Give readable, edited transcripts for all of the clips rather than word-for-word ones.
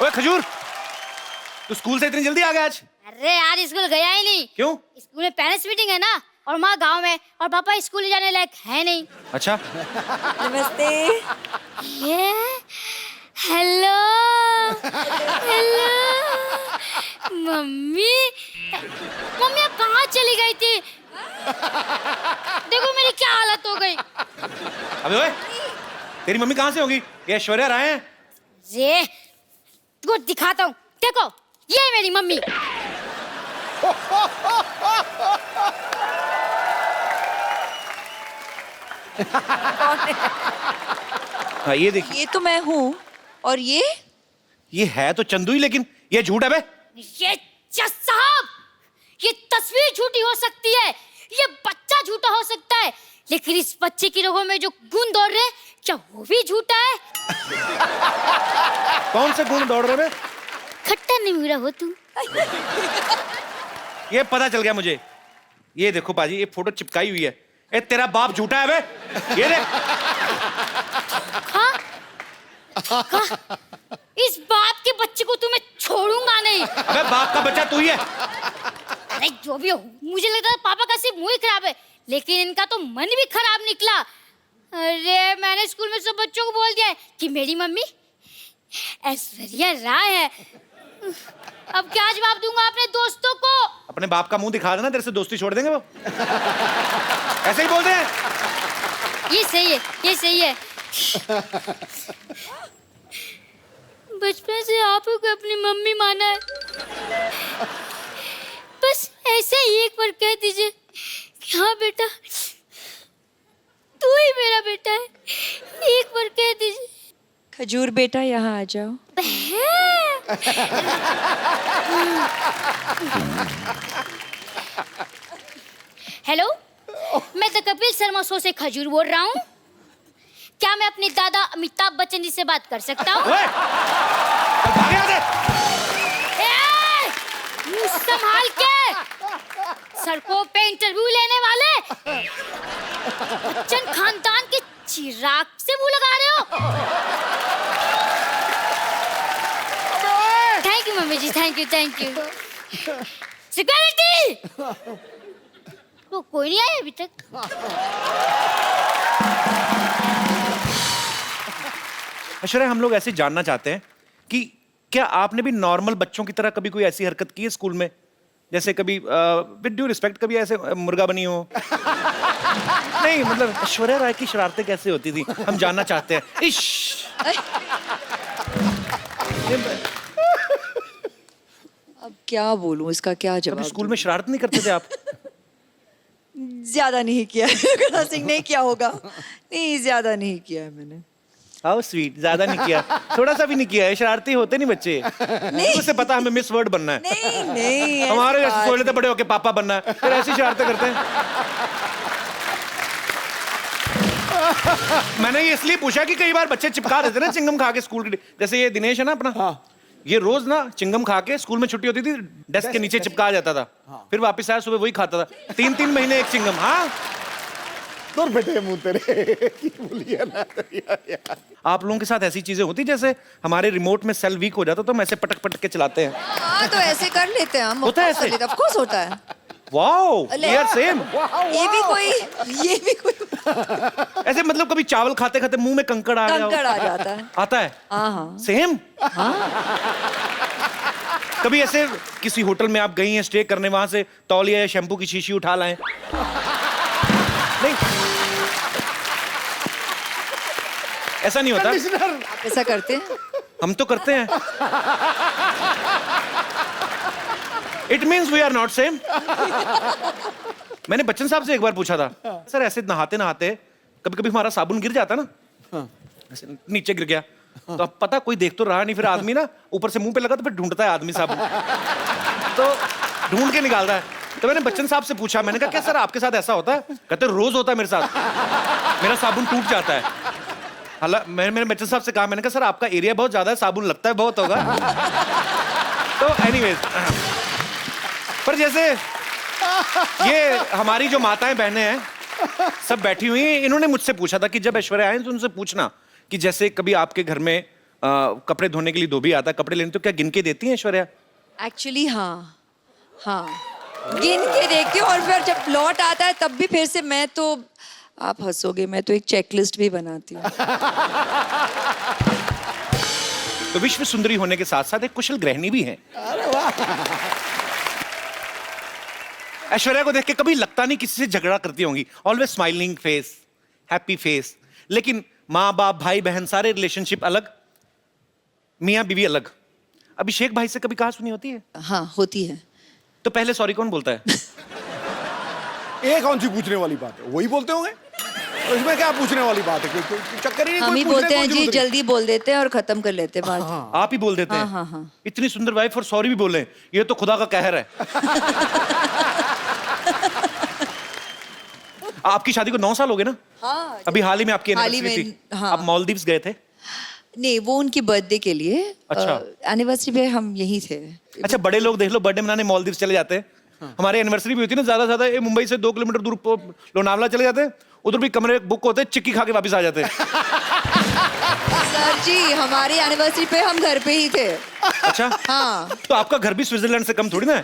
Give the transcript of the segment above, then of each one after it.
ओए खजूर, तू स्कूल से इतनी जल्दी आ गया आज? अरे यार स्कूल गया ही नहीं। क्यों? स्कूल में पेरेंट्स मीटिंग है ना, और माँ गांव में, और पापा स्कूल जाने लायक है नहीं। अच्छा। नमस्ते। ये हेलो हेलो मम्मी। मम्मी आप कहाँ चली गई थी? देखो मेरी क्या हालत हो गई। अबे ओए, तेरी मम्मी कहाँ से होगी? ये ऐश्वर्या राय हैं? ये तुमको दिखाता हूँ, देखो ये है मेरी मम्मी। हाँ ये देखिए। ये तो मैं हूँ, और ये है तो चंदू ही, लेकिन ये झूठ है बे। ये जज साहब, ये तस्वीर झूठी हो सकती है, ये बच्चा झूठा हो सकता है, लेकिन इस बच्चे की रगों में जो गुण दौड़ रहे हैं, क्या वो भी झूठा है? कौन से गुण दौड़ रहे बे? खट्टा नहीं मीरा हो तुम। ये पता चल गया मुझे। ये देखो पाजी, ये फोटो चिपकाई हुई है। ए तेरा बाप झूठा है बे। ये देख। हाँ? इस बाप के बच्चे को तुम्हें छोड़ूंगा नहीं। अबे बाप का बच्चा तू ही है। अरे जो भी हो, मुझे लगता है पापा का सिर्फ मुंह ही खराब है, लेकिन इनका तो मन भी खराब निकला। अरे मैंने स्कूल में सब बच्चों को बोल दिया है कि मेरी मम्मी ऐश्वर्या राय है। अब क्या जवाब दूंगा अपने दोस्तों को? अपने बाप का मुंह दिखा देना, तेरे से दोस्ती छोड़ देंगे वो। ऐसे ही बोलते हैं। ये सही है, ये सही है। बचपन से आप को अपनी मम्मी माना है, बस ऐसे ही एक बार कह दीजिए कि हाँ बेटा तू ही मेरा बेटा है, एक बार कह दीजिए। खजूर बेटा यहाँ आ जाओ। हेलो, मैं द कपिल शर्मा शो से खजूर बोल रहा हूँ। क्या मैं अपने दादा अमिताभ बच्चन जी से बात कर सकता हूँ? ओए, चल भाग यहाँ से। मुंह संभाल के, सड़कों पे इंटरव्यू लेने वाले बच्चन खानदान के चिराग से मुंह लगा रहे हो। Thank you mummy ji, thank you thank you. Security, तो कोई नहीं आया अभी तक। ऐश्वर्या, हम लोग ऐसे जानना चाहते हैं कि क्या आपने भी नॉर्मल बच्चों की तरह कभी कोई ऐसी हरकत की है स्कूल में? जैसे कभी विद ड्यू रिस्पेक्ट कभी ऐसे मुर्गा बनी हो? नहीं मतलब ऐश्वर्या राय की शरारतें कैसे होती थी, हम जानना चाहते हैं। इश अब क्या बोलूं, इसका क्या कभी जवाब स्कूल में शरारत नहीं करते थे आप? ज्यादा नहीं किया है। सिंह नहीं किया होगा। नहीं, ज्यादा नहीं किया है मैंने। हाउ स्वीट, ज्यादा नहीं किया, थोड़ा सा भी नहीं किया है। शरारती होते नहीं बच्चे। नहीं उससे पता हमें मिस वर्ल्ड बनना है। नहीं नहीं, हमारे जैसे सोच लेते बड़े होके पापा बनना है, फिर ऐसी शरारतें करते हैं। मैंने ये इसलिए पूछा कि कई बार बच्चे चिपका देते ना चिंगम खा के स्कूल के। जैसे ये दिनेश है ना अपना, हाँ। ये रोज ना चिंगम खा के स्कूल में छुट्टी होती थी डेस्क के नीचे चिपका जाता था। हाँ। फिर वापस आया सुबह वही खाता था, 3-3 महीने एक चिंगम। हाँ दूर बैठे मुंह तेरे। बोलिए ना यार। आप लोगों के साथ ऐसी चीजें होती जैसे हमारे रिमोट में सेल वीक हो जाता तो हम ऐसे पटक पटक के चलाते हैं? हाँ तो ऐसे कर लेते हैं हम। होता है ऐसे? ऑफ कोर्स होता है। Wow, we are same. ये भी कोई ऐसे मतलब कभी चावल खाते खाते मुंह में कंकड़ आ गया? कंकड़ आ जाता है। आता है? हाँ। सेम? कभी ऐसे किसी होटल में आप गई हैं स्टे करने, वहां से तौलिया या शैम्पू की शीशी उठा लाएं? नहीं, ऐसा नहीं होता। आप ऐसा करते हैं? हम तो करते हैं। It means we are not same. मैंने बच्चन साहब से एक बार पूछा था, सर ऐसे नहाते नहाते कभी कभी हमारा साबुन गिर जाता ना, ऐसे नीचे गिर गया, तो अब पता कोई देख तो रहा नहीं, फिर आदमी ना ऊपर से मुंह पे लगा तो फिर ढूंढता है आदमी साबुन, तो ढूंढ के निकालता है। तो मैंने बच्चन साहब से पूछा, मैंने कहा क्या सर आपके साथ ऐसा होता है? कहते रोज होता है मेरे साथ, मेरा साबुन टूट जाता है। हालांकि मैंने बच्चन साहब से कहा, मैंने कहा सर आपका एरिया बहुत ज्यादा है, साबुन लगता है बहुत होगा। तो एनीवेज, पर जैसे ये हमारी जो माताएं बहनें हैं सब बैठी हुई हैं, इन्होंने मुझसे पूछा था कि जब ऐश्वर्या आए तो उनसे पूछना कि जैसे कभी आपके घर में कपड़े धोने के लिए धोबी आता है, कपड़े लेने, तो क्या गिन के देती हैं ऐश्वर्या? एक्चुअली हाँ, गिन के देखती हूँ और फिर जब लौट आता है तब भी फिर से मैं तो, आप हंसोगे, मैं तो एक चेकलिस्ट भी बनाती हूँ। तो विश्व सुंदरी होने के साथ साथ एक कुशल गृहिणी भी हैं। ऐश्वर्या को देख के कभी लगता नहीं किसी से झगड़ा करती होंगी, always smiling face, happy face. लेकिन माँ बाप भाई बहन सारे रिलेशनशिप अलग, मियाँ बीवी अलग। अभिषेक भाई से कभी कहा सुनी होती है? हाँ होती है। तो पहले सॉरी कौन बोलता है? ये कौन सी पूछने वाली बात है, वही बोलते होंगे। तो इसमें क्या पूछने वाली बात है, कोई चक्कर ही नहीं। हम ही बोलते हैं जी, जल्दी बोल देते हैं और खत्म कर लेते हैं बात। आप ही बोल देते हैं? हाँ। इतनी सुंदर वाइफ और सॉरी भी बोले, ये तो खुदा का कहर है। आपकी शादी को 9 साल हो गए ना? हाँ, अभी हाल ही में आपकी हाल ही एनिवर्सरी में, थी। हाँ। आप मालदीव्स गए थे? नहीं, वो उनकी बर्थडे के लिए। अच्छा। एनिवर्सरी पे हम यहीं थे। अच्छा, बड़े लोग देख लो बर्थडे मनाने मालदीव्स चले जाते हैं। हमारे एनिवर्सरी भी होती है ना, ज्यादा ज्यादा ये मुंबई से 2 किलोमीटर दूर लोनावला चले जाते हैं, उधर भी कमरे बुक होते हैं, चिक्की खा के वापस आ जाते हैं। सर जी, हमारी एनिवर्सरी पे हम घर पे ही थे। अच्छा हाँ। तो आपका घर भी स्विट्जरलैंड से कम थोड़ी ना है।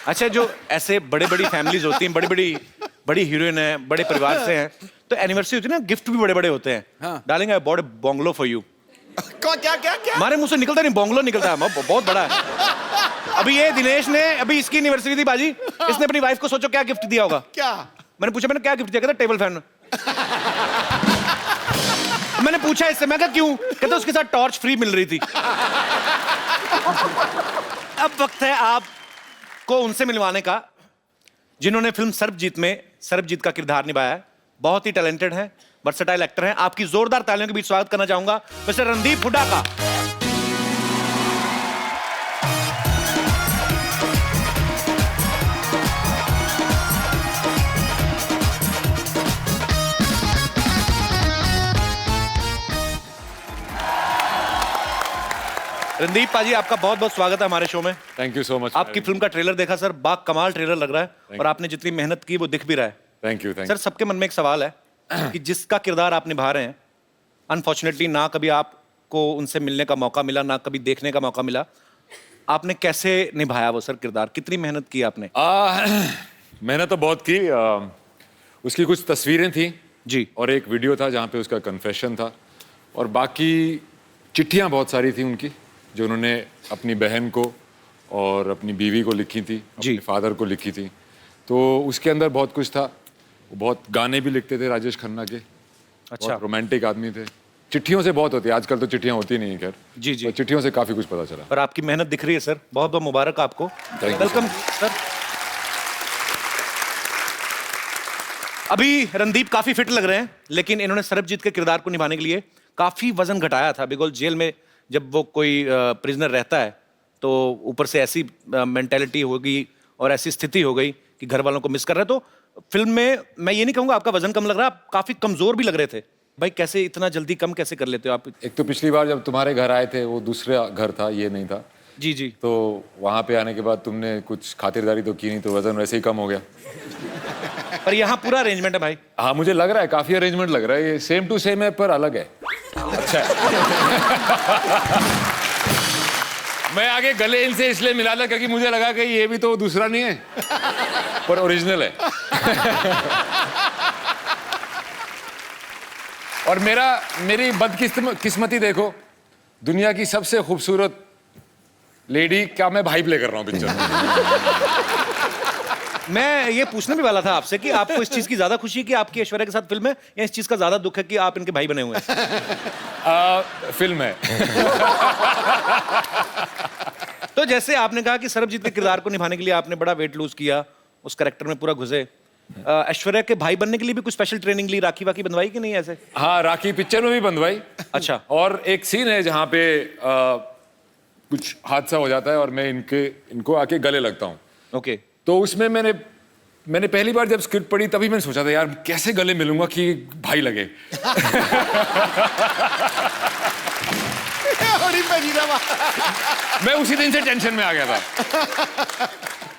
अच्छा, जो ऐसे बड़े बड़ी फैमिलीज होती हैं, बड़ी हीरोइन है, बड़े परिवार से हैं, तो एनिवर्सरी होती है ना, गिफ्ट भी बड़े बड़े होते हैं। हाँ। डालेंगे I bought a bungalow for you. क्या हमारे मुंह से निकलता नहीं, बंगलो निकलता है, बहुत बड़ा है। अभी ये दिनेश ने, अभी इसकी एनिवर्सरी थी बाजी, इसने अपनी वाइफ को सोचो क्या गिफ्ट दिया होगा। क्या? मैंने पूछा, मैंने क्या गिफ्ट दिया? कहता टेबल फैन। मैंने पूछा इससे, मैं कहा क्यों? कहता उसके साथ टॉर्च फ्री मिल रही थी। अब वक्त है आपको उनसे मिलवाने का जिन्होंने फिल्म सर्वजीत में सर्वजीत का किरदार निभाया है। बहुत ही टैलेंटेड हैं, वर्सेटाइल एक्टर हैं। आपकी जोरदार तालियों के बीच स्वागत करना चाहूंगा मिस्टर रणदीप हुड्डा का। रणदीप पाजी, आपका बहुत बहुत स्वागत है हमारे शो में। Thank you so much. आपकी फिल्म का ट्रेलर देखा सर, बा कमाल ट्रेलर लग रहा है और आपने जितनी मेहनत की वो दिख भी रहा है। Thank you. सर, सबके मन में एक सवाल है कि जिसका किरदार आप निभा रहे हैं, अनफॉर्चुनेटली ना कभी आपको उनसे मिलने का मौका मिला, ना कभी देखने का मौका मिला, आपने कैसे निभाया वो सर किरदार? कितनी मेहनत की आपने? मैंने तो बहुत की। उसकी कुछ तस्वीरें थी जी, और एक वीडियो था जहाँ पे उसका कन्फेशन था, और बाकी चिट्ठियाँ बहुत सारी थी उनकी जो उन्होंने अपनी बहन को और अपनी बीवी को लिखी थी, अपने फादर को लिखी थी। तो उसके अंदर बहुत कुछ था। वो बहुत गाने भी लिखते थे राजेश खन्ना के। अच्छा, रोमांटिक आदमी थे। चिट्ठियों से बहुत होती है, आजकल तो चिट्ठियाँ होती नहीं है खैर। जी जी, तो चिट्ठियों से काफी कुछ पता चला। और आपकी मेहनत दिख रही है सर, बहुत बहुत मुबारक आपको। Welcome sir. अभी रणदीप काफी फिट लग रहे हैं, लेकिन इन्होंने सर्वजीत के किरदार को निभाने के लिए काफी वजन घटाया था। बिकॉज जेल में जब वो कोई प्रिजनर रहता है तो ऊपर से ऐसी मेंटेलिटी हो गई और ऐसी स्थिति हो गई कि घर वालों को मिस कर रहे हैं। तो फिल्म में मैं ये नहीं कहूँगा आपका वजन कम लग रहा, आप काफी कमजोर भी लग रहे थे। भाई कैसे इतना जल्दी कम कैसे कर लेते हो आप? एक तो पिछली बार जब तुम्हारे घर आए थे वो दूसरा घर था, ये नहीं था। जी जी। तो वहाँ पे आने के बाद तुमने कुछ खातिरदारी तो की नहीं, तो वजन वैसे ही कम हो गया। पर यहाँ पूरा अरेंजमेंट है भाई। हाँ, मुझे लग रहा है काफी अरेंजमेंट लग रहा है। ये सेम टू सेम है पर अलग है। अच्छा है। मैं आगे गले इनसे इसलिए मिला था क्योंकि मुझे लगा कि ये भी तो दूसरा नहीं है पर ओरिजिनल है। और मेरी बदकिस्मती देखो, दुनिया की सबसे खूबसूरत लेडी का मैं भाई प्ले कर रहा हूँ पिक्चर में। मैं ये पूछने भी वाला था आपसे कि आपको इस चीज की ज्यादा खुशी है कि आपकी ऐश्वर्या के साथ फिल्म है, या इस चीज का ज्यादा दुख है कि आप इनके भाई बने हुए हैं? फिल्म है। तो जैसे आपने कहा कि सर्वजीत के किरदार को निभाने के लिए आपने बड़ा वेट लूज किया, उस कैरेक्टर में पूरा घुसे। ऐश्वर्या के भाई बनने के लिए भी कुछ स्पेशल ट्रेनिंग ली, राखी वाखी बंधवाई कि नहीं ऐसे? हाँ, राखी पिक्चर में भी बंधवाई। अच्छा। और एक सीन है जहाँ पे कुछ हादसा हो जाता है और मैं इनको आके गले लगता हूँ। ओके। तो उसमें मैंने पहली बार जब स्क्रिप्ट पढ़ी तभी मैंने सोचा था यार कैसे गले मिलूंगा कि भाई लगे। मैं उसी दिन से टेंशन में आ गया था,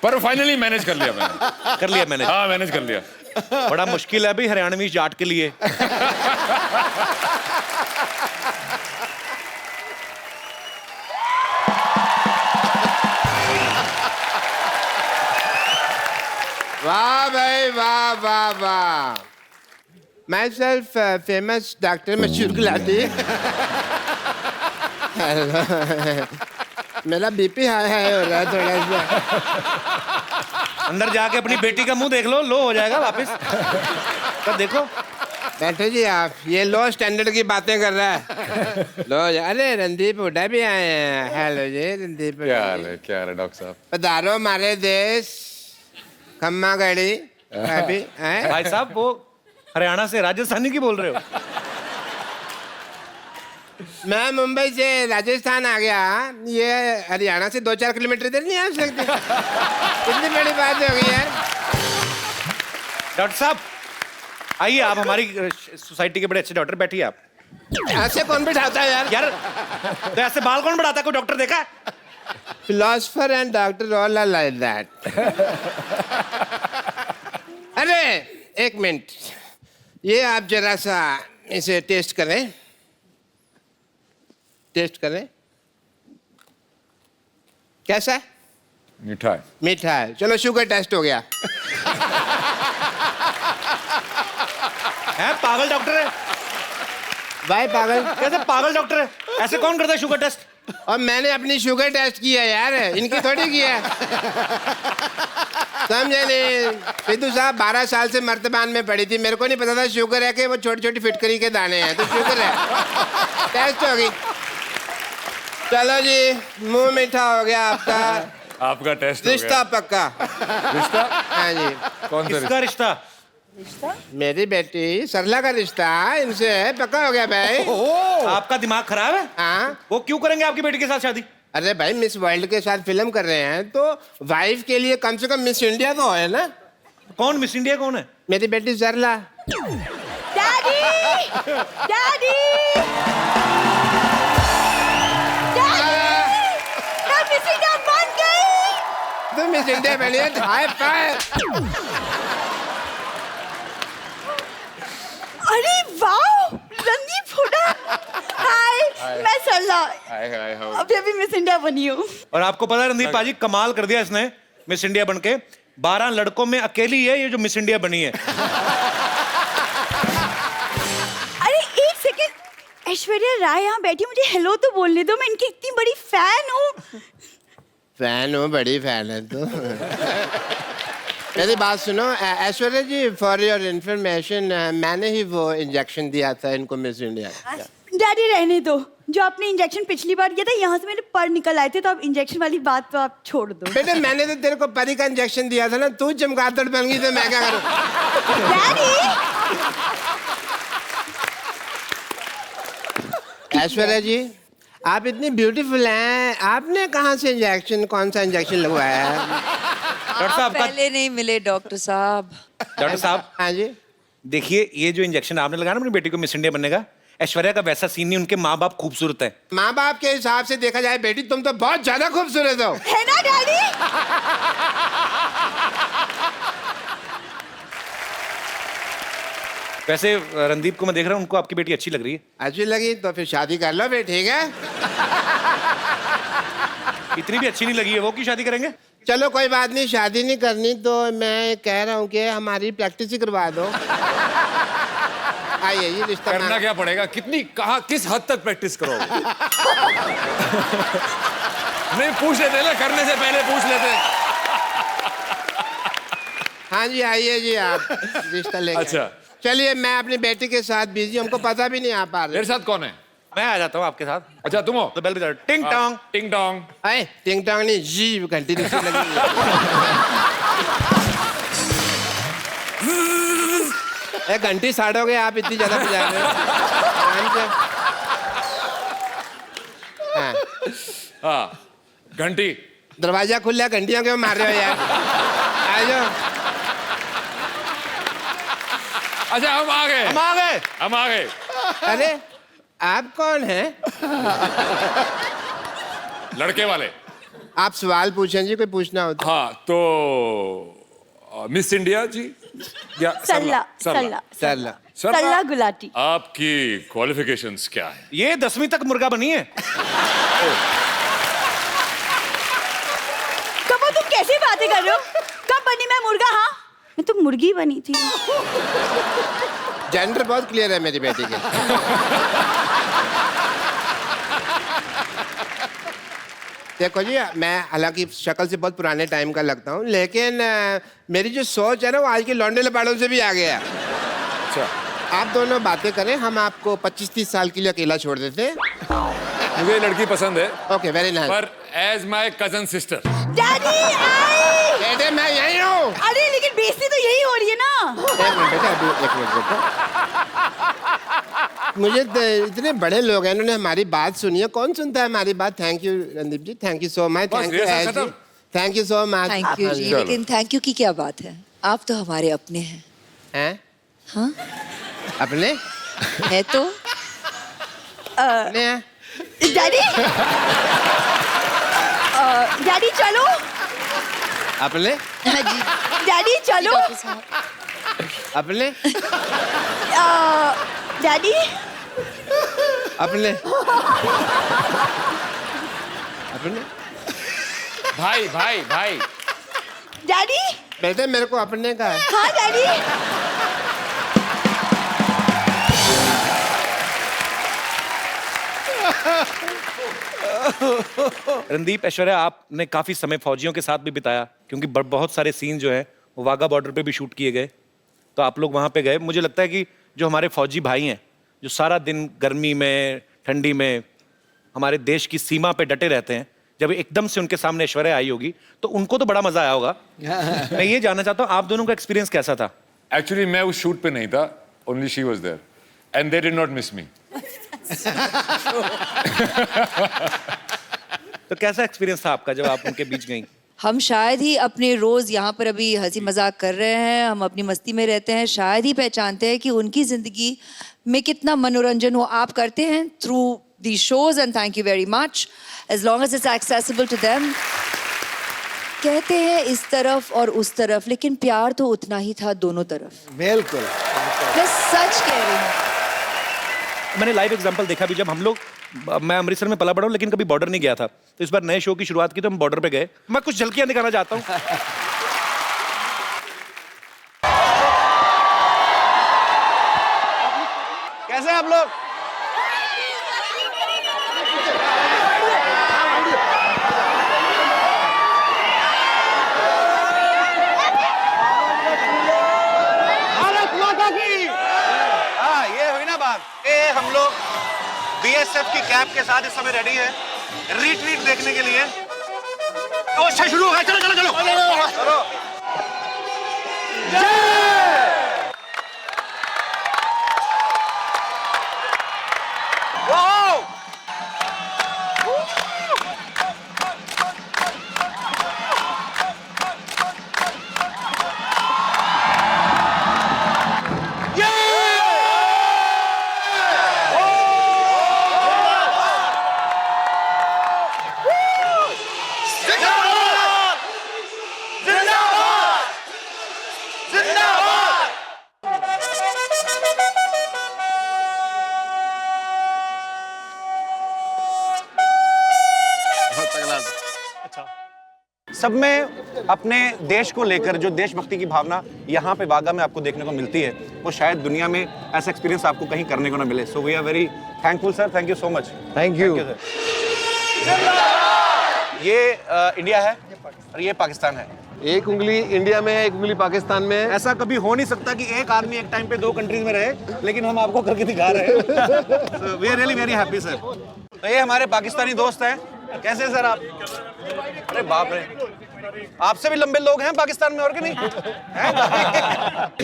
पर फाइनली मैनेज कर लिया मैंने। कर लिया मैंने? हाँ, मैनेज कर लिया। बड़ा मुश्किल है अभी हरियाणवी जाट के लिए। वाह भाई वाह वाह वाह। माई सेल्फ फेमस डॉक्टर मशहूर गुलाटी। मेरा बीपी हाई हो रहा है थोड़ा सा। अंदर जाके अपनी बेटी का मुंह देख लो हो जाएगा वापस। तब देखो। बैठो जी आप, ये लो स्टैंडर्ड की बातें कर रहा है। लो अरे रणदीप हुड्डा भी आए हैं। हेलो जी रणदीप। क्या हाल है डॉक्टर साहब? पधारो हमारे देश। खम्मा गड़ी अभी भाई साहब वो हरियाणा से राजस्थानी की बोल रहे हो? मैं मुंबई से राजस्थान आ गया, ये हरियाणा से 2-4 किलोमीटर इधर नहीं आ सकते। कितनी बड़ी बात हो गई यार। डॉक्टर साहब आइए, आप हमारी सोसाइटी के बड़े अच्छे डॉक्टर, बैठिए आप। ऐसे कौन बिठाता है यार? यार तो ऐसे बाल कौन बढ़ाता है? कोई डॉक्टर देखा है? Philosopher and doctor all are like that. अरे एक मिनट, ये आप जरा सा इसे टेस्ट करें। टेस्ट करें। कैसा है? मीठा है। मीठा है। चलो शुगर टेस्ट हो गया। है पागल डॉक्टर है? भाई पागल कैसे पागल डॉक्टर है? ऐसे कौन करता है शुगर टेस्ट? और मैंने अपनी शुगर टेस्ट किया यार, इनकी थोड़ी किया। समझे नहीं? सिद्धू साहब 12 साल से मर्तबान में पड़ी थी, मेरे को नहीं पता था शुगर है कि वो छोटी छोटी फिटकरी के दाने हैं। तो शुगर है, टेस्ट हो गई। चलो जी, मुंह मीठा हो गया आपका। आपका टेस्ट रिश्ता पक्का। रिश्ता? हाँ जी। कौन सा किसका रिश्ता? मेरी बेटी सरला का रिश्ता इनसे पक्का हो गया भाई। आपका दिमाग खराब है? हाँ। वो क्यों करेंगे आपकी बेटी के साथ शादी? अरे भाई मिस वर्ल्ड के साथ फिल्म कर रहे हैं तो वाइफ के लिए कम से कम मिस इंडिया तो है ना। कौन मिस इंडिया कौन है? मेरी बेटी सरला। डैडी डैडी मैं मिस इंडिया बन गई। तुम मिस इंडिया बनी है। High five. अरे वाह रणदीप हुड्डा। हाय मैं सरला, अभी अभी मिस इंडिया बनी हूँ। और आपको पता है रणदीप पाजी कमाल कर दिया इसने मिस इंडिया बनके। 12 लड़कों में अकेली है ये जो मिस इंडिया बनी है। अरे एक सेकंड, ऐश्वर्या राय यहाँ बैठी, मुझे हेलो तो बोलने दो, मैं इनकी इतनी बड़ी फैन हूँ। फैन हो, बड़ी फैन है तो। मेरी बात सुनो ऐश्वर्या जी, फॉर योर इंफॉर्मेशन मैंने ही वो इंजेक्शन दिया था इनको मिस इंडिया। डैडी रहने दो, जो आपने इंजेक्शन पिछली बार किया था यहाँ से मेरे पर निकल आए थे, तो अब इंजेक्शन वाली बात तो आप छोड़ दो। बेटे मैंने तो तेरे को परी का इंजेक्शन दिया था ना, तू चमगादड़ बन गई तो मैं क्या करूं? डैडी ऐश्वर्या जी आप इतनी ब्यूटीफुल हैं, आपने कहाँ से इंजेक्शन, कौन सा इंजेक्शन लगवाया है? डॉक्टर साहब का पहले नहीं मिले डॉक्टर साहब। डॉक्टर साहब हाँ जी। देखिए ये जो इंजेक्शन आपने लगाया ना अपनी बेटी को मिस इंडिया बनने का, ऐश्वर्या का वैसा सीन नहीं, उनके माँ बाप खूबसूरत है। माँ बाप के हिसाब से देखा जाए बेटी तुम तो बहुत ज्यादा खूबसूरत हो। है ना डैडी? वैसे रणदीप को मैं देख रहा हूँ, उनको आपकी बेटी अच्छी लग रही है। अच्छी लगी तो फिर शादी कर लो फिर, ठीक है? इतनी भी अच्छी नहीं लगी है वो, की शादी करेंगे? चलो कोई बात नहीं, शादी नहीं करनी तो मैं कह रहा हूँ कि हमारी प्रैक्टिस ही करवा दो। आइए ये रिश्ता करना क्या पड़ेगा? कितनी कहाँ किस हद तक प्रैक्टिस करोगे? नहीं पूछ लेते ना, करने से पहले पूछ लेते। हाँ जी आइए जी आप रिश्ता लेके। अच्छा। चलिए मैं अपनी बेटी के साथ बिजी, हमको पता भी नहीं आ पा रहा। मेरे साथ कौन है? मैं आ जाता हूँ आपके साथ। अच्छा तुम हो? तो बेल बजा, टिंग टोंग। टिंग टोंग। अरे टिंग टोंग नहीं, जी घंटी दूसरी लगी। घंटी साड़ोगे आप, इतनी ज्यादा बजा रहे हो। हाँ। हाँ घंटी। दरवाजा खुला, घंटियां क्यों मार रहे हो यार? आ जाओ। अच्छा हम आ गए। हम आ गए। हम आ गए। अरे आप कौन हैं? लड़के वाले। आप सवाल पूछें जी, कोई पूछना हो तो। हाँ तो मिस इंडिया जी या सल्ला सरला। सल्ला सरला सल्ला गुलाटी। आपकी क्वालिफिकेशंस क्या है? ये 10वीं तक मुर्गा बनी है। कबो तुम कैसी बातें कर रहे हो? कब बनी मैं मुर्गा? हाँ मैं तो मुर्गी बनी थी। जेंडर बहुत क्लियर है मेरी बेटी के। देखो जी, मैं हालांकि शक्ल से बहुत पुराने टाइम का लगता हूँ, लेकिन मेरी जो सोच है ना वो आज के लौंडे लपाड़ों से भी आगे है। अच्छा, आप दोनों बातें करें, हम आपको 25-30 साल के लिए अकेला छोड़ देते हैं। मुझे ये लड़की पसंद है, ओके, वेरी नाइस। पर as my cousin sister. Daddy आई। बेटे मैं यही हूँ। अरे लेकिन बेइज्जती तो यही हो रही है ना। एक मिनट बेटा, अभी एक मिनट बेटा। मुझे इतने बड़े लोग हैं, इन्होंने हमारी बात सुनी है। कौन सुनता है हमारी बात? Thank you Randeep ji, thank you so much. Thank you rehearsal खत्म? Thank you so much. Thank you ji, लेकिन थैंक यू की क्या बात है? आप तो हमारे अपने हैं। हैं? हाँ अपने? है तो। अपने हैं? डैडी डैडी चलो। अपने? हाँ जी डैडी चलो। अपने? डैडी अपने? अपने? भाई भाई भाई। डैडी। बेटे मेरे को अपने का है। हाँ डैडी। रणदीप, ऐश्वर्या, आपने काफी समय फौजियों के साथ भी बिताया, क्योंकि बहुत सारे सीन जो है वो वाघा बॉर्डर पे भी शूट किए गए, तो आप लोग वहां पे गए। मुझे लगता है कि जो हमारे फौजी भाई हैं, जो सारा दिन गर्मी में ठंडी में हमारे देश की सीमा पे डटे रहते हैं, जब एकदम से उनके सामने ऐश्वर्या आई होगी तो उनको तो बड़ा मजा आया होगा। मैं ये जानना चाहता हूँ, आप दोनों का एक्सपीरियंस कैसा था? एक्चुअली मैं उस शूट पे नहीं था, only she was there and they did not miss me. तो कैसा एक्सपीरियंस था आपका जब आप उनके बीच गई? हम शायद ही अपने रोज यहाँ पर अभी हंसी मजाक कर रहे हैं, हम अपनी मस्ती में रहते हैं, शायद ही पहचानते हैं कि उनकी जिंदगी में कितना मनोरंजन हो। आप करते हैं through the shows and thank you very much, as long as it's accessible to them. कहते हैं इस तरफ और उस तरफ, लेकिन प्यार तो उतना ही था दोनों तरफ। बिल्कुल। मैं सच कह रही हूँ। मैंने लाइव एग्जांपल देखा भी, जब हम लोग, मैं अमृतसर में पला बड़ा हूँ लेकिन कभी बॉर्डर नहीं गया था, तो इस बार नए शो की शुरुआत की तो हम बॉर्डर पे गए। मैं कुछ झलकियां दिखाना चाहता हूँ। कैसे हैं आप लोग? भारत माता की। हाँ, ये हुई ना बात। हम लोग बीएसएफ की कैप के साथ इस समय रेडी है रीट्रीट देखने के लिए। तो अच्छा शुरू हो गया, चलो चलो चलो चलो। वाओ! सब में अपने देश को लेकर जो देशभक्ति की भावना यहाँ पे वाघा में आपको देखने को मिलती है, वो शायद दुनिया में ऐसा एक्सपीरियंस आपको कहीं करने को ना मिले। So we are very thankful sir, thank you so much. Thank you. ये इंडिया है और ये पाकिस्तान है। एक उंगली इंडिया में है, एक उंगली पाकिस्तान में है। ऐसा कभी हो नहीं सकता कि एक आदमी एक टाइम पे दो कंट्रीज में रहे, लेकिन हम आपको करके दिखा रहे हैं। We are really very happy sir. तो ये हमारे पाकिस्तानी दोस्त हैं। कैसे सर आप? अरे बाप रे, आपसे भी लंबे लोग हैं पाकिस्तान में, और कि नहीं?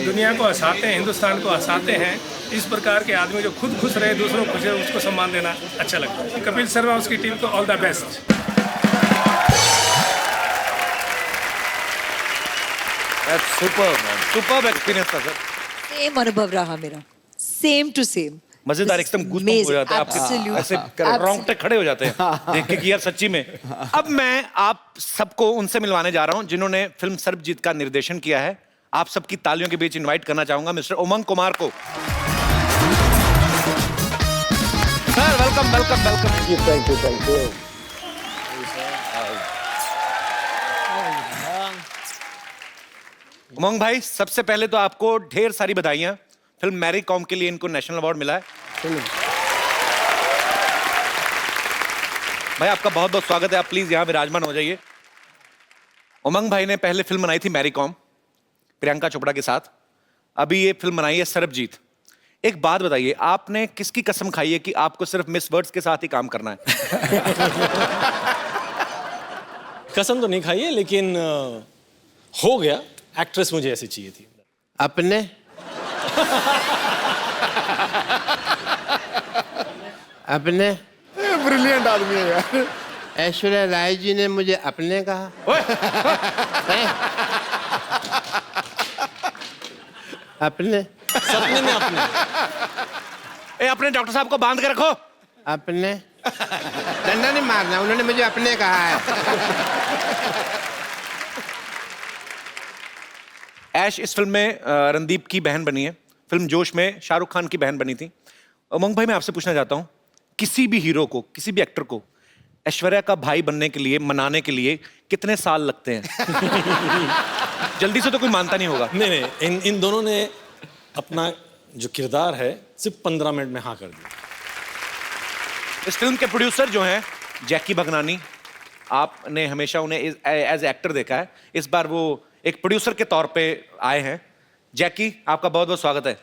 दुनिया को हंसाते हैं, हिंदुस्तान को हंसाते हैं। इस प्रकार के आदमी जो खुद खुश रहे, दूसरों को खुश रहे, उसको सम्मान देना अच्छा लगता है। कपिल शर्मा उसकी टीम को all the best. Superb experience था सर। सेम अनुभव रहा मेरा, सेम टू सेम। मजेदार, एकदम गूज़बम्प हो जाता है आपके, ऐसे रोंगटे खड़े हो जाते हैं देख के कि यार सच्ची में। अब मैं आप सबको उनसे मिलवाने जा रहा हूं जिन्होंने फिल्म सर्वजीत का निर्देशन किया है। आप सबकी तालियों के बीच इनवाइट करना चाहूंगा मिस्टर उमंग कुमार को। Sir welcome welcome welcome. Thank you thank you. Umang भाई, सबसे पहले तो आपको ढेर सारी बधाइयां। फिल्म मैरी कॉम के लिए इनको नेशनल अवार्ड मिला है। भाई आपका बहुत बहुत स्वागत है, आप प्लीज यहाँ विराजमान हो जाइए। उमंग भाई ने पहले फिल्म बनाई थी मैरी कॉम प्रियंका चोपड़ा के साथ, अभी ये फिल्म बनाई है सरबजीत। एक बात बताइए, आपने किसकी कसम खाई है कि आपको सिर्फ मिस वर्ड्स के साथ ही काम करना है? कसम तो नहीं खाई है, लेकिन हो गया। एक्ट्रेस मुझे ऐसी चाहिए थी। अपने अपने ब्रिलियंट आदमी है यार। ऐश्वर्या राय जी ने मुझे अपने कहा। अपने सपने में अपने। अपने डॉक्टर साहब को बांध के रखो। अपने डंडा नहीं मारना, उन्होंने मुझे अपने कहा है। ऐश इस फिल्म में रणदीप की बहन बनी है, फिल्म जोश में शाहरुख खान की बहन बनी थी। उमंग भाई, मैं आपसे पूछना चाहता हूँ, किसी भी हीरो को, किसी भी एक्टर को ऐश्वर्या का भाई बनने के लिए, मनाने के लिए कितने साल लगते हैं? जल्दी से तो कोई मानता नहीं होगा। नहीं, इन दोनों ने अपना जो किरदार है सिर्फ 15 मिनट में हाँ कर दिया। इस फिल्म के प्रोड्यूसर जो हैं जैकी भगनानी, आपने हमेशा उन्हें एज एक्टर देखा है, इस बार वो एक प्रोड्यूसर के तौर पे आए हैं। जैकी, आपका बहुत बहुत स्वागत है।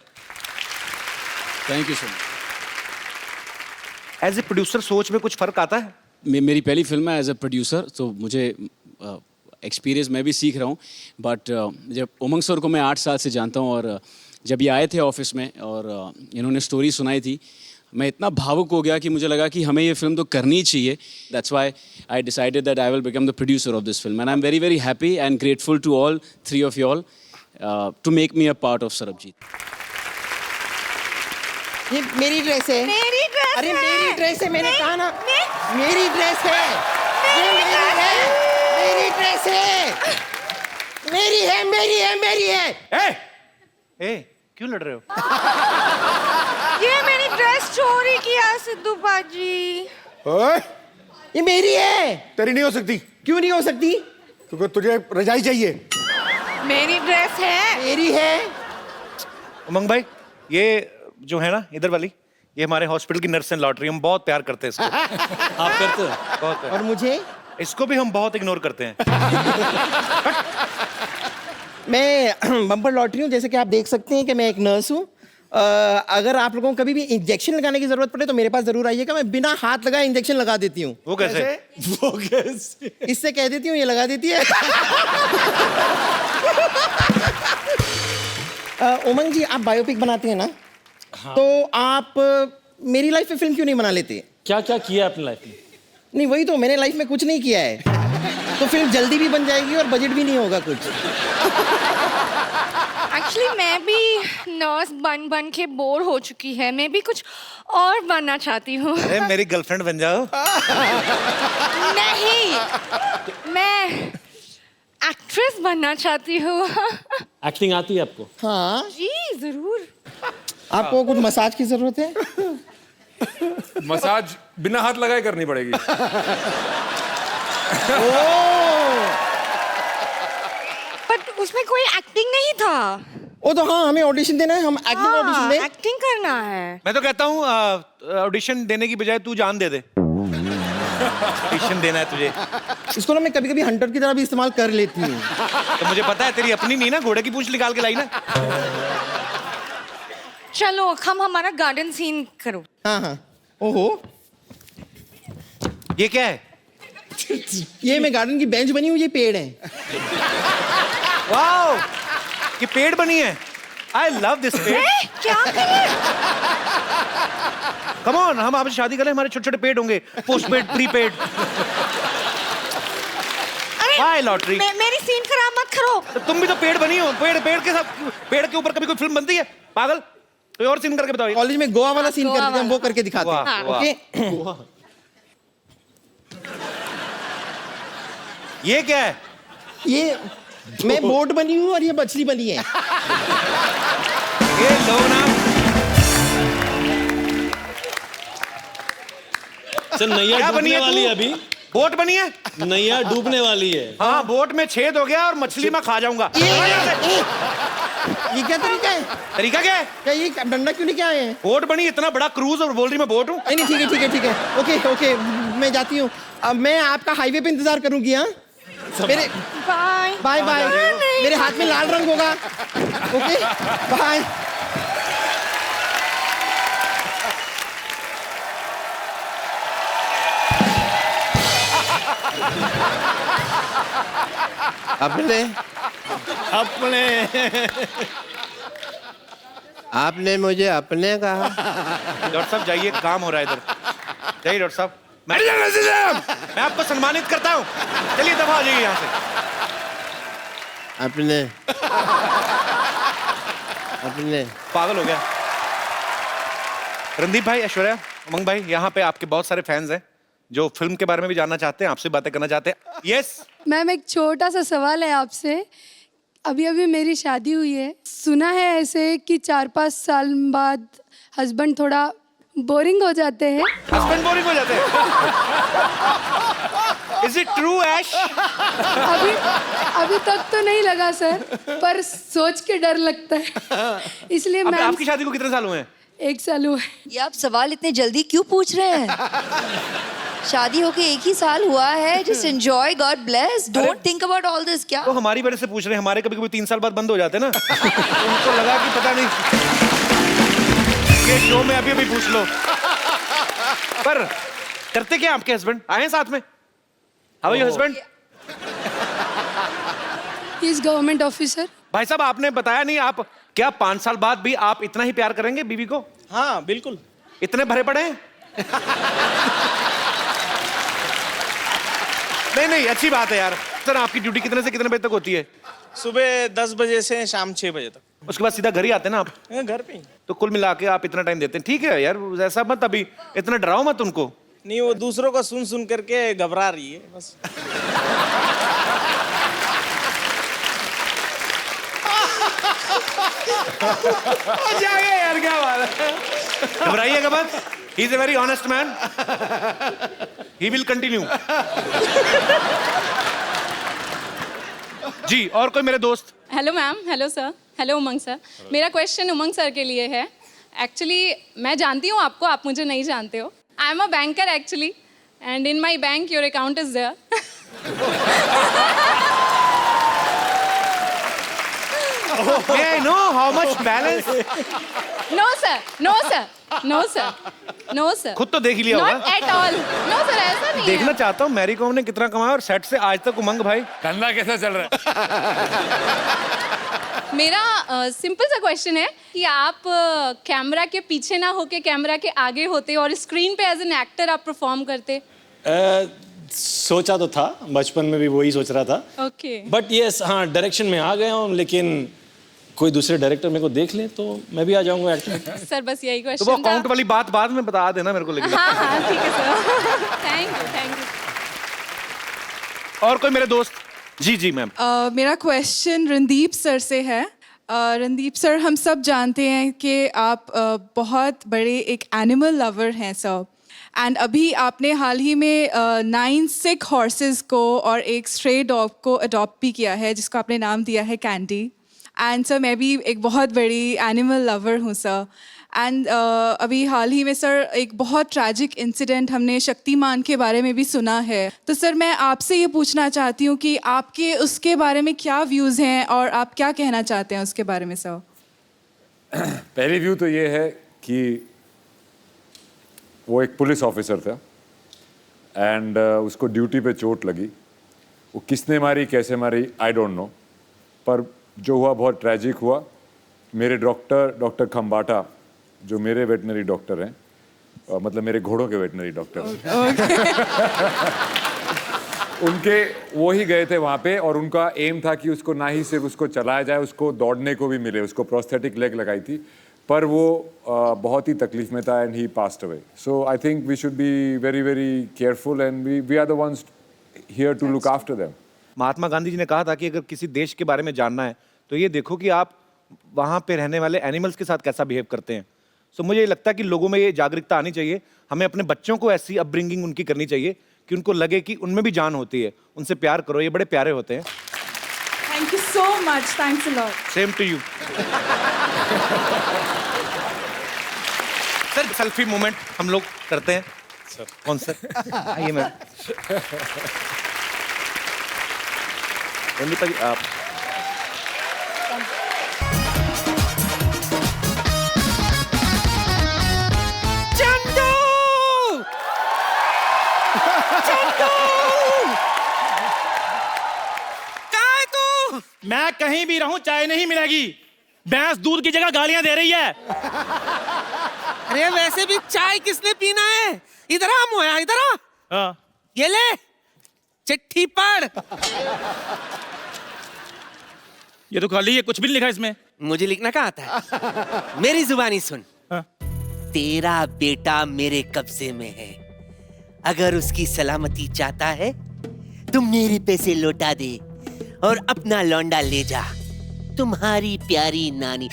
Thank you so much. As a producer सोच में कुछ फर्क आता है? मेरी पहली फिल्म है एज ए प्रोड्यूसर, तो मुझे एक्सपीरियंस मैं भी सीख रहा हूँ। बट जब उमंग सर को मैं 8 साल से जानता हूँ, और जब ये आए थे ऑफिस में और इन्होंने स्टोरी सुनाई थी, मैं इतना भावुक हो गया कि मुझे लगा कि हमें ये फिल्म तो करनी ही चाहिए। That's why I decided that I will become the producer of this film, and I am very very happy and grateful to all 3 of you all to make me a part of Sarbjit. ये मेरी dress है। मेरी dress अरे है। मेरी dress है, मैंने कहा ना। मेरी ड्रेस है। ये मेरी है। मेरी ड्रेस है। मेरी है, मेरी है, मेरी है। ए, क्यों लड़ रहे हो? ये मेरी ड्रेस चोरी किया सिद्धू बाजी। ओए, ये मेरी है। तेरी नहीं हो सकती। क्यों नहीं हो सकती? क्योंकि तुझे रजाई चाहिए। मेरी ड्रेस है। मेरी है। उमंग भाई, ये जो है ना इधर वाली, ये हमारे हॉस्पिटल की नर्स एंड लॉटरी, हम बहुत प्यार करते हैं इसको। आप करते हो? बहुत। और मुझे? इसको भी हम बहुत इग्नोर करते हैं। मैं बम्पर लॉटरी हूँ, जैसे कि आप देख सकते हैं कि मैं एक नर्स हूँ। अगर आप लोगों को कभी भी इंजेक्शन लगाने की जरूरत पड़े तो मेरे पास जरूर आइएगा, मैं बिना हाथ लगाए इंजेक्शन लगा देती हूँ। वो कैसे? वो कैसे? इससे कह देती हूँ, ये लगा देती है। उमंग जी, आप बायोपिक बनाते हैं ना? हाँ। तो आप मेरी लाइफ में फिल्म क्यों नहीं बना लेते? क्या क्या किया अपनी लाइफ में? नहीं, वही तो, मैंने लाइफ में कुछ नहीं किया है। तो फिल्म जल्दी भी बन जाएगी और बजट भी नहीं होगा कुछ। एक्चुअली मैं भी नर्स बन बन के बोर हो चुकी है, मैं भी कुछ और बनना चाहती हूँ। अरे मेरी गर्लफ्रेंड बन जाओ। नहीं, मैं एक्ट्रेस बनना चाहती हूँ। एक्टिंग आती है आपको? हाँ जी जरूर। आपको कुछ मसाज की जरूरत है? मसाज बिना हाथ लगाए करनी पड़ेगी। बट उसमें कोई एक्टिंग नहीं था। ओ तो हाँ, हमें ऑडिशन देना है, हम एक्टिंग ऑडिशन दें। एक्टिंग करना है। मैं तो कहता हूँ ऑडिशन देने की बजाय तू जान दे दे। ऑडिशन देना है तुझे। इसको ना मैं कभी कभी हंटर की तरह भी इस्तेमाल कर लेती हूँ। तो मुझे पता है तेरी अपनी नहीं ना, घोड़े की पूंछ निकाल के लाई ना। चलो हम हमारा गार्डन सीन करो। हाँ हाँ। ओहो, ये क्या है? ये मैं गार्डन की बेंच बनी हूँ, ये पेड़ है। वाओ, ये पेड़ बनी है। आई लव दिस पेड़। क्या करें? कम ऑन, हम आपसे शादी करें, हमारे छोटे छोटे पेड़ होंगे, पोस्ट पेड, प्री पेड। अरे लॉटरी, मेरी सीन खराब मत करो। तुम भी तो पेड़ बनी हो। पेड़ के साथ, पेड़ के ऊपर कभी कोई फिल्म बनती है? पागल, कोई और सीन करके बताओ। कॉलेज में गोवा वाला सीन करते थे हम, वो करके दिखाते हैं। वाह, वाह। ओके। ये क्या है? ये मैं बोट बनी हूँ और ये मछली बनी है। ये लोग ना सर नैया क्या बनी डूबने है वाली है तू? अभी। बोट बनी है। नैया डूबने वाली है। हाँ, बोट में छेद हो गया और मछली मैं खा जाऊंगा। ये क्या तरीका है? तरीका क्या है? क्या ये डंडा क्यों लेके आए हैं? बोट बनी, इतना बड़ा क्रूज और बोल रही मैं बोट हूँ। नहीं ठीक है ठीक है ठीक है, ओके ओके, मैं जाती हूँ। अब मैं आपका हाईवे पे इंतजार करूंगी। हाँ, मेरे बाय बाय बाय। मेरे हाथ में लाल रंग होगा। Okay bye. अपने आपने मुझे अपने कहा। डॉक्टर साहब जाइए, काम हो रहा है इधर। जाइए डॉक्टर साहब। मैं आपको सम्मानित करता हूँ। चलिए दफा हो जाइए यहाँ से। अपने अपने पागल हो गया। रणदीप भाई, ऐश्वर्या, उमंग भाई, यहाँ पे आपके बहुत सारे फैंस हैं जो फिल्म के बारे में भी जानना चाहते हैं, आपसे बातें करना चाहते हैं। यस मैम, एक छोटा सा सवाल है आपसे। अभी अभी मेरी शादी हुई है, सुना है ऐसे कि 4-5 साल बाद हस्बैंड थोड़ा बोरिंग हो जाते हैं। हस्बैंड बोरिंग हो जाते हैं? इज इट ट्रू ऐश? अभी तक तो नहीं लगा सर, पर सोच के डर लगता है, इसलिए मैं। आपकी शादी को कितने साल हुए हैं? 1 साल हुआ है। ये आप सवाल इतने जल्दी क्यों पूछ रहे हैं? शादी होके 1 ही साल हुआ है। Just enjoy, God bless, don't think about all this. क्या तो हमारी वजह से पूछ रहे हैं? हमारे कभी कभी 3 साल बाद बंद हो जाते हैं ना। तो उनको लगा कि पता नहीं, ये शो में अभी अभी पूछ लो। पर करते क्या आपके हस्बैंड? आए हैं साथ में? How your husband? He is government officer. भाई साहब, आपने बताया नहीं, आप क्या 5 साल बाद भी आप इतना ही प्यार करेंगे बीवी को? हाँ बिल्कुल। इतने भरे पड़े हैं? नहीं, अच्छी बात है यार। सर, आपकी ड्यूटी कितने से कितने बजे तक होती है? सुबह 10 बजे से शाम 6 बजे तक। उसके बाद सीधा घर ही आते हैं ना आप? घर पे ही। तो कुल मिला के आप इतना टाइम देते हैं। ठीक है यार, ऐसा मत, अभी इतना डराओ मत उनको। नहीं, वो दूसरों का सुन सुन करके घबरा रही है बस। जाइए यार, क्या बात है। घबराइएगा मत, he is a very honest man, he will continue. जी, और कोई मेरे दोस्त? Hello ma'am, hello sir, hello Umang sir. मेरा क्वेश्चन उमंग सर के लिए है। एक्चुअली मैं जानती हूँ आपको, आप मुझे नहीं जानते हो। I am a banker actually, and in my bank your account is there. May I know how much balance? No sir, no sir, no sir, no sir. खुद तो देख ही लिया Not होगा। at all. No sir, ऐसा नहीं देखना है। चाहता हूँ मैरी कॉम ने कितना कमाया और सेट से आज तक उमंग भाई धंधा कैसा चल रहा है? मेरा सिंपल सा क्वेश्चन है कि आप कैमरा के पीछे ना होके कैमरा के आगे होते और स्क्रीन पे एज एन एक्टर आप परफॉर्म करते। सोचा तो था, बचपन में भी वही सोच रहा था। ओके। बट यस, हाँ डायरेक्शन में आ गया हूँ, लेकिन कोई दूसरे डायरेक्टर मेरे को देख ले तो मैं भी आ जाऊंगा एक्टर। सर बस यही तो वो क्वेश्चन था। अकाउंट वाली बात बाद में बता देना मेरे को, लेकिन हाँ ठीक है sir. Thank you, thank you. और कोई मेरे दोस्त? जी मैम। मेरा क्वेश्चन रणदीप सर से है। रणदीप सर, हम सब जानते हैं कि आप बहुत बड़े एक एनिमल लवर हैं सर, एंड अभी आपने हाल ही में 9 सिक हॉर्सेस को और एक स्ट्रे डॉग को अडॉप्ट भी किया है, जिसको आपने नाम दिया है कैंडी। एंड सर, मैं भी एक बहुत बड़ी एनिमल लवर हूँ सर। एंड अभी हाल ही में सर एक बहुत ट्रैजिक इंसिडेंट हमने शक्तिमान के बारे में भी सुना है। तो सर मैं आपसे ये पूछना चाहती हूँ कि आपके उसके बारे में क्या व्यूज़ हैं और आप क्या कहना चाहते हैं उसके बारे में सर? पहली व्यू तो ये है कि वो एक पुलिस ऑफिसर था एंड उसको ड्यूटी पे चोट लगी। वो किसने मारी, कैसे मारी, आई डोंट नो, पर जो हुआ बहुत ट्रैजिक हुआ। मेरे डॉक्टर खम्बाटा, जो मेरे वेटनरी डॉक्टर हैं, मतलब मेरे घोड़ों के वेटनरी डॉक्टर उनके वो ही गए थे वहाँ पे, और उनका एम था कि उसको ना ही सिर्फ उसको चलाया जाए, उसको दौड़ने को भी मिले। उसको प्रोस्थेटिक लेग लगाई थी, पर वो बहुत ही तकलीफ में था and he passed away. So I think we should be very very careful and we are the ones here to look after them. Mahatma Gandhi ji ने कहा था कि अगर किसी देश के बारे में जानना है तो ये देखो कि आप वहाँ पे रहने वाले एनिमल्स के साथ कैसा बिहेव करते हैं। सो मुझे ये लगता है कि लोगों में ये जागरूकता आनी चाहिए। हमें अपने बच्चों को ऐसी अपब्रिंगिंग उनकी करनी चाहिए कि उनको लगे कि उनमें भी जान होती है। उनसे प्यार करो, ये बड़े प्यारे होते हैं। Thank you so much, thanks a lot. Same to you. Sir selfie moment हम लोग करते हैं। सर कौन सर? आइए मैम। रंदीपा जी आप। चंदू! चंदू! कहाँ है तू? मैं कहीं भी रहूं चाय नहीं मिलेगी। भैंस दूध की जगह गालियां दे रही है। अरे वैसे भी चाय किसने पीना है? इधर आ मोया, इधर आ। हाँ। ये ले चिट्ठी पढ़। ये तो खाली है, कुछ भी नहीं लिखा इसमें। मुझे लिखना कहाँ आता है? मेरी जुबानी सुन। हाँ। तेरा बेटा मेरे कब्जे में है। अगर उसकी सलामती चाहता है तो मेरे पैसे लौटा दे और अपना लौंडा ले जा। तुम्हारी प्यारी नानी।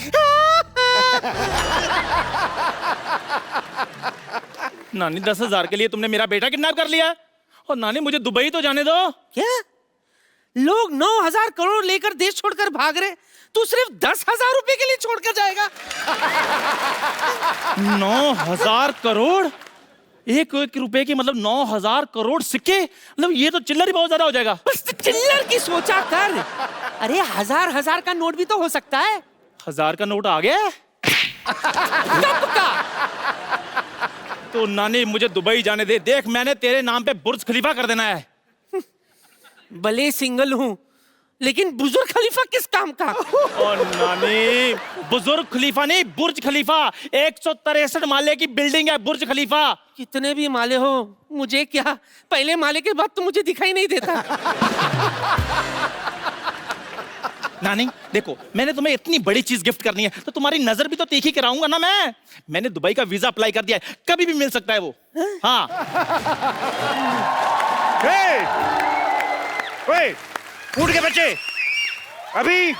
नानी 10,000 के लिए तुमने मेरा बेटा किडनैप कर लिया। और नानी मुझे दुबई तो जाने दो। क्या? लोग 9,000 करोड़ लेकर देश छोड़कर भाग रहे, तू सिर्फ 10,000 रुपए के लिए छोड़कर जाएगा? 9,000 करोड़? एक रुपए की मतलब 9,000 करोड़ सिक्के? मतलब ये तो चिल्लर ही बहुत ज्यादा हो जाएगा। बस चिल्लर की सोचा कर। अरे हजार का नोट भी तो हो सकता है। 1000 का नोट आ गया? कब का? तो नानी मुझे दुबई जाने दे। देख मैंने तेरे नाम पे बुर्ज खलीफा कर देना है। भले सिंगल हूँ लेकिन बुजुर्ग खलीफा किस काम का? और नानी बुजुर्ग खलीफा नहीं, बुर्ज खलीफा। 163 माले की बिल्डिंग है बुर्ज खलीफा। कितने भी माले हो मुझे क्या, पहले माले के बाद तो मुझे दिखाई नहीं देता। नानी देखो, मैंने तुम्हें इतनी बड़ी चीज गिफ्ट करनी है तो तुम्हारी नजर भी तो तीखी कराऊंगा ना मैं। मैंने दुबई का वीजा अप्लाई कर दिया है, कभी भी मिल सकता है वो। हाँ। उठ के बच्चे अभी।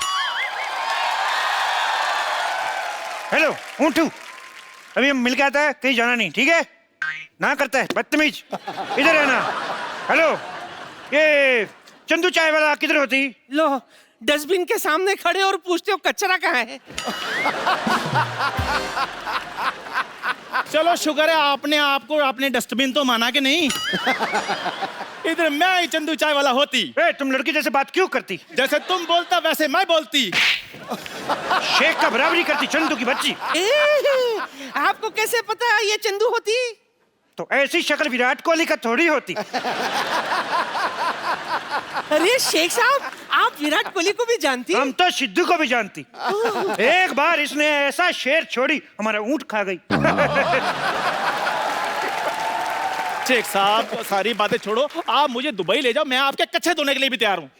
हेलो ऊँटू, अभी हम मिल के आता है, कहीं जाना नहीं, ठीक है? ना करता है बदतमीज, इधर है ना। हेलो, ये चंदू चाय वाला किधर होती? लो डस्टबिन के सामने खड़े और पूछते हो कचरा कहाँ है? चलो शुक्र है आपने आपको आपने डस्टबिन तो माना कि नहीं। इधर मैं ही चंदू चाय वाला होती। तुम लड़की जैसे बात क्यों करती? जैसे तुम बोलता वैसे मैं बोलती। शेख का बराबरी करती चंदू की बच्ची। आपको कैसे पता है ये चंदू होती? तो ऐसी शक्ल विराट कोहली का थोड़ी होती। अरे शेख साहब, आप विराट कोहली को भी जानती? हम तो सिद्धू को भी जानती। एक बार इसने ऐसा शेर छोड़ी हमारा ऊंट खा गई। शेख साहब सारी बातें छोड़ो, आप मुझे दुबई ले जाओ, मैं आपके कच्चे धोने के लिए भी तैयार हूँ।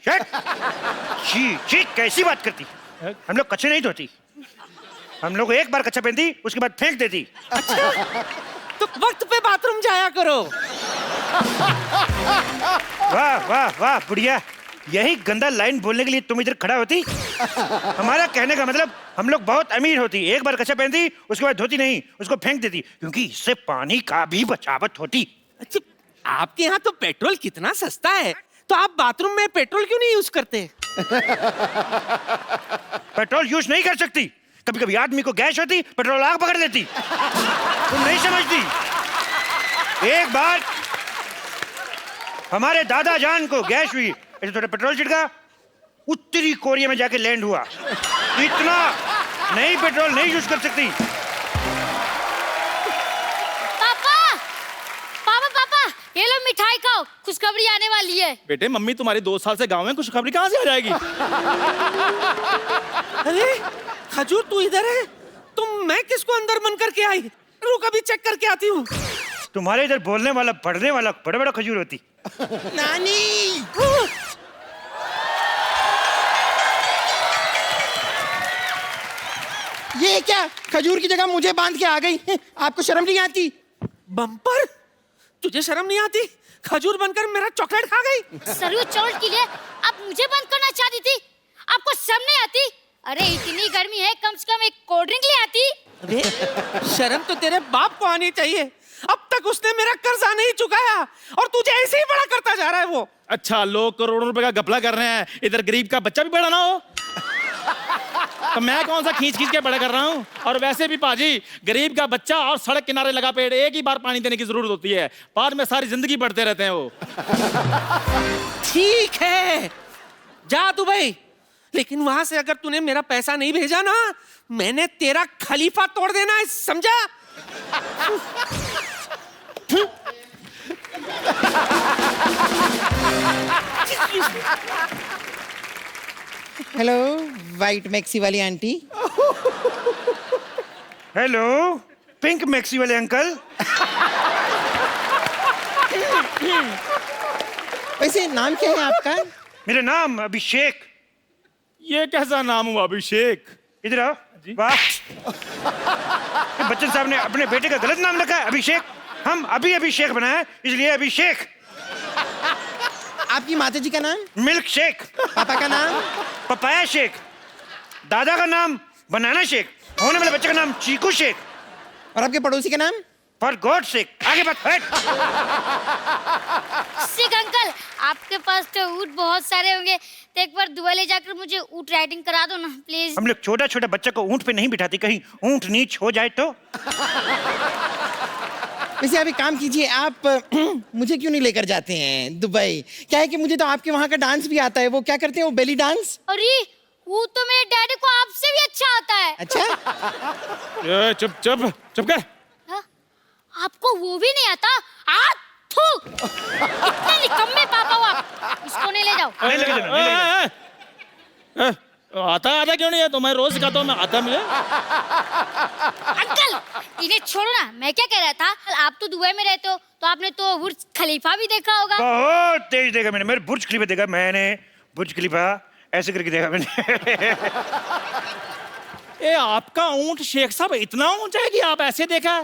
जी जी कैसी बात करती? हम लोग कच्चे नहीं धोती, हम लोग एक बार कच्चा पहनती उसके बाद फेंक देती। अच्छा, तो वक्त पे बाथरूम जाया करो। वाह वाह वाह बुढ़िया, यही गंदा लाइन बोलने के लिए तुम इधर खड़ा होती? हमारा कहने का मतलब हम लोग बहुत अमीर होती, एक बार कच्चा पहनती उसके बाद धोती नहीं, उसको फेंक देती, क्योंकि इससे पानी का भी बचावट होती। अच्छा, आपके यहाँ तो पेट्रोल कितना सस्ता है, तो आप बाथरूम में पेट्रोल क्यों नहीं यूज करते? पेट्रोल यूज नहीं कर सकती, कभी कभी आदमी को गैस होती, पेट्रोल आग पकड़ लेती। तुम नहीं समझती। एक बार हमारे दादा जान को गैस हुई, ऐसे थोड़ा पेट्रोल छिड़का, उत्तरी कोरिया में जाके लैंड हुआ। इतना नहीं पेट्रोल नहीं यूज कर सकती। पापा पापा पापा, ये लो मिठाई खाओ, खुशखबरी आने वाली है। बेटे मम्मी तुम्हारी 2 साल से गाँव में, खुशखबरी कहाँ से आ जाएगी? अरे खजूर तू इधर है, तुम मैं किसको अंदर मन करके आई? रुक अभी चेक करके आती हूँ। तुम्हारे इधर बोलने वाला पढ़ने वाला बड़ा बड़ा खजूर होती। नानी ये क्या, खजूर की जगह मुझे बांध के आ गई? आपको शर्म नहीं आती? बम्पर तुझे शर्म नहीं आती? खजूर बनकर मेरा चॉकलेट खा गई। सरयू चौल के लिए आप मुझे बंद करना चाहती थी? आपको शर्म नहीं आती? अरे इतनी गर्मी है, कम से कम एक कोल्ड ड्रिंक ले आती। अबे शर्म तो तेरे बाप को आनी चाहिए। अब तक उसने मेरा कर्जा नहीं चुकाया और तुझे ऐसे ही बड़ा करता जा रहा है वो। अच्छा, लोग करोड़ों रुपए का घपला कर रहे हैं, इधर गरीब का बच्चा भी बड़ा ना हो। तो मैं कौन सा खींच खींच के बड़ा कर रहा हूँ? और वैसे भी पाजी, गरीब का बच्चा और सड़क किनारे लगा पेड़ एक ही बार पानी देने की जरूरत होती है, बाद में सारी जिंदगी बढ़ते रहते हैं वो। ठीक है, जा दुबई, लेकिन वहां से अगर तूने मेरा पैसा नहीं भेजा ना, मैंने तेरा खलीफा तोड़ देना है, समझा? हेलो वाइट मैक्सी वाली आंटी। हेलो पिंक मैक्सी वाले अंकल। वैसे नाम क्या है आपका? मेरा नाम अभिषेक। ये कैसा नाम हुआ अभिषेक? इधर आओ। वाह, बच्चन साहब ने अपने बेटे का गलत नाम रखा है, अभिषेक। हम अभी अभिषेक बनाए, इसलिए अभिषेक। आपकी माता जी का नाम? Milk shake. पापा का नाम? Papaya shake. दादा का नाम बनाना शेक। होने वाले बच्चे का नाम चीकू शेक। और आपके पड़ोसी का नाम? For God shake. आगे बात हट। शेख अंकल, आपके पास तो ऊँट बहुत सारे होंगे, तो एक बार दुबई ले जाकर मुझे ऊँट राइडिंग करा दो ना प्लीज। हम लोग छोटा छोटा बच्चा को ऊँट पे नहीं बिठाते, कहीं ऊँट नीच हो जाए तो। वैसे आप एक काम कीजिए, आप मुझे क्यों नहीं लेकर जाते हैं दुबई? क्या है कि मुझे तो आपके वहाँ का डांस भी आता है। वो क्या करते हैं, वो बेली डांस? अरे वो तो मेरे डैडी को आपसे भी अच्छा आता है। अच्छा? चुप चुप चुप कर। हाँ? आपको वो भी नहीं आता? इतने निकम्मे पापा हो आप, इसको नहीं ले जाओ। आता आता क्यों नहीं है? तो मैं रोज सिखाता हूँ, मैं आता मुझे। अंकल इन्हें छोड़ो ना, मैं क्या कह रहा था, आप तो दुबई में रहते हो, तो आपने तो बुर्ज खलीफा भी देखा होगा। बहुत तेज देखा मैंने। मेरे बुर्ज खलीफा देखा मैंने। बुर्ज खलीफा ऐसे करके देखा मैंने। ए, आपका ऊंट शेख साहब इतना ऊंचा है कि आप ऐसे देखा?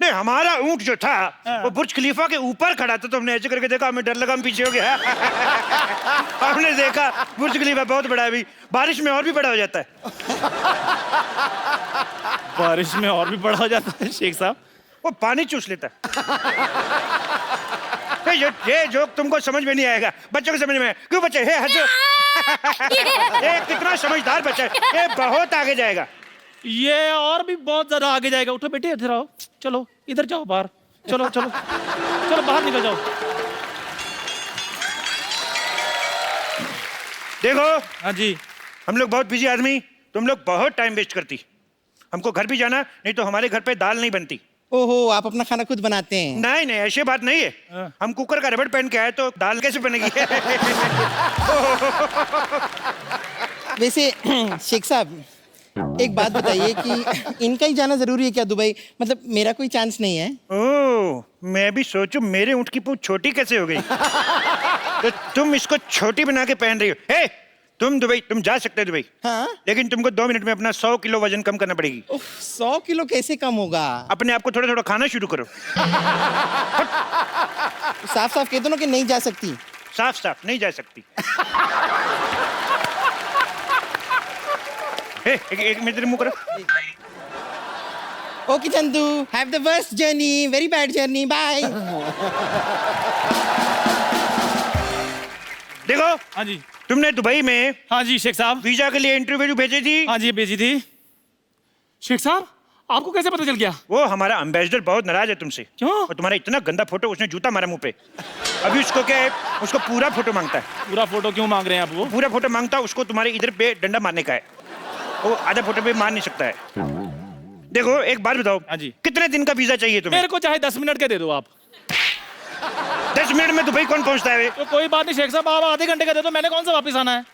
नहीं, हमारा ऊंट जो था वो बुर्ज खलीफा के ऊपर खड़ा था, तो हमने ऐसे करके देखा, हमें डर लगा, हम पीछे हो गया। हमने देखा बुर्ज खलीफा बहुत बड़ा है, अभी बारिश में और भी बड़ा हो जाता है। बारिश में और भी बड़ा हो जाता है शेख साहब? वो पानी चूस लेता है। ये जोक तुमको समझ में नहीं आएगा, बच्चों को समझ में। क्यों बच्चे हे हंसो? ये कितना समझदार बच्चा है, ये बहुत आगे जाएगा। ये और भी बहुत ज्यादा आगे जाएगा। उठो बेटे, इधर आओ, चलो इधर जाओ बाहर, चलो चलो चलो बाहर निकल जाओ। देखो। हाँ जी। हम लोग बहुत बिजी आदमी, तुम लोग बहुत टाइम वेस्ट करती। हमको घर भी जाना, नहीं तो हमारे घर पे दाल नहीं बनती। ओहो, आप अपना खाना खुद बनाते हैं? नहीं नहीं, ऐसी बात नहीं है। हम कुकर का रबड़ पहन के आए, तो दाल कैसे बनेगी? वैसे शेख साहब एक बात बताइए कि इनका ही जाना जरूरी है क्या दुबई? मतलब मेरा कोई चांस नहीं है? ओह, मैं भी सोचूं मेरे ऊँट की पूंछ छोटी कैसे हो गई। तो तुम इसको छोटी बना के पहन रही हो। हे, तुम दुबई, तुम जा सकते हो दुबई। हाँ? लेकिन तुमको 2 मिनट में अपना 100 किलो वजन कम करना पड़ेगी। 100 किलो कैसे कम होगा? अपने आप को थोड़ा थोड़ा खाना शुरू करो। साफ साफ कह दो ना कि नहीं जा सकती। साफ साफ नहीं जा सकती। एक मिनट मुंह करो। Okay Chandu, have the worst journey, very bad journey, bye. देखो। हाँ जी। तुमने दुबई में। हाँ जी शेख साहब। वीजा के लिए इंटरव्यू भेजी थी। हाँ जी भेजी थी। शेख साहब आपको कैसे पता चल गया? वो हमारा एम्बेसडर बहुत नाराज है तुमसे। क्यों? और तुम्हारा इतना गंदा फोटो, उसने जूता मारा मुंह पे। अभी उसको क्या है, उसको पूरा फोटो मांगता है। पूरा फोटो क्यों मांग रहे हैं आप? वो पूरा फोटो मांगता है, उसको तुम्हारे इधर पे डंडा मारने का है। वो आधा फोटो पे मार नहीं सकता है। देखो एक बात बताओ। हाँ जी। कितने दिन का वीजा चाहिए तुम्हें? मेरे को चाहे 10 मिनट के दे दो आप। 10 मिनट में दुबई कौन पहुंचता है? तो कोई बात नहीं शेख साहब, आप आधे घंटे का दे दो, मैंने कौन सा वापस आना है?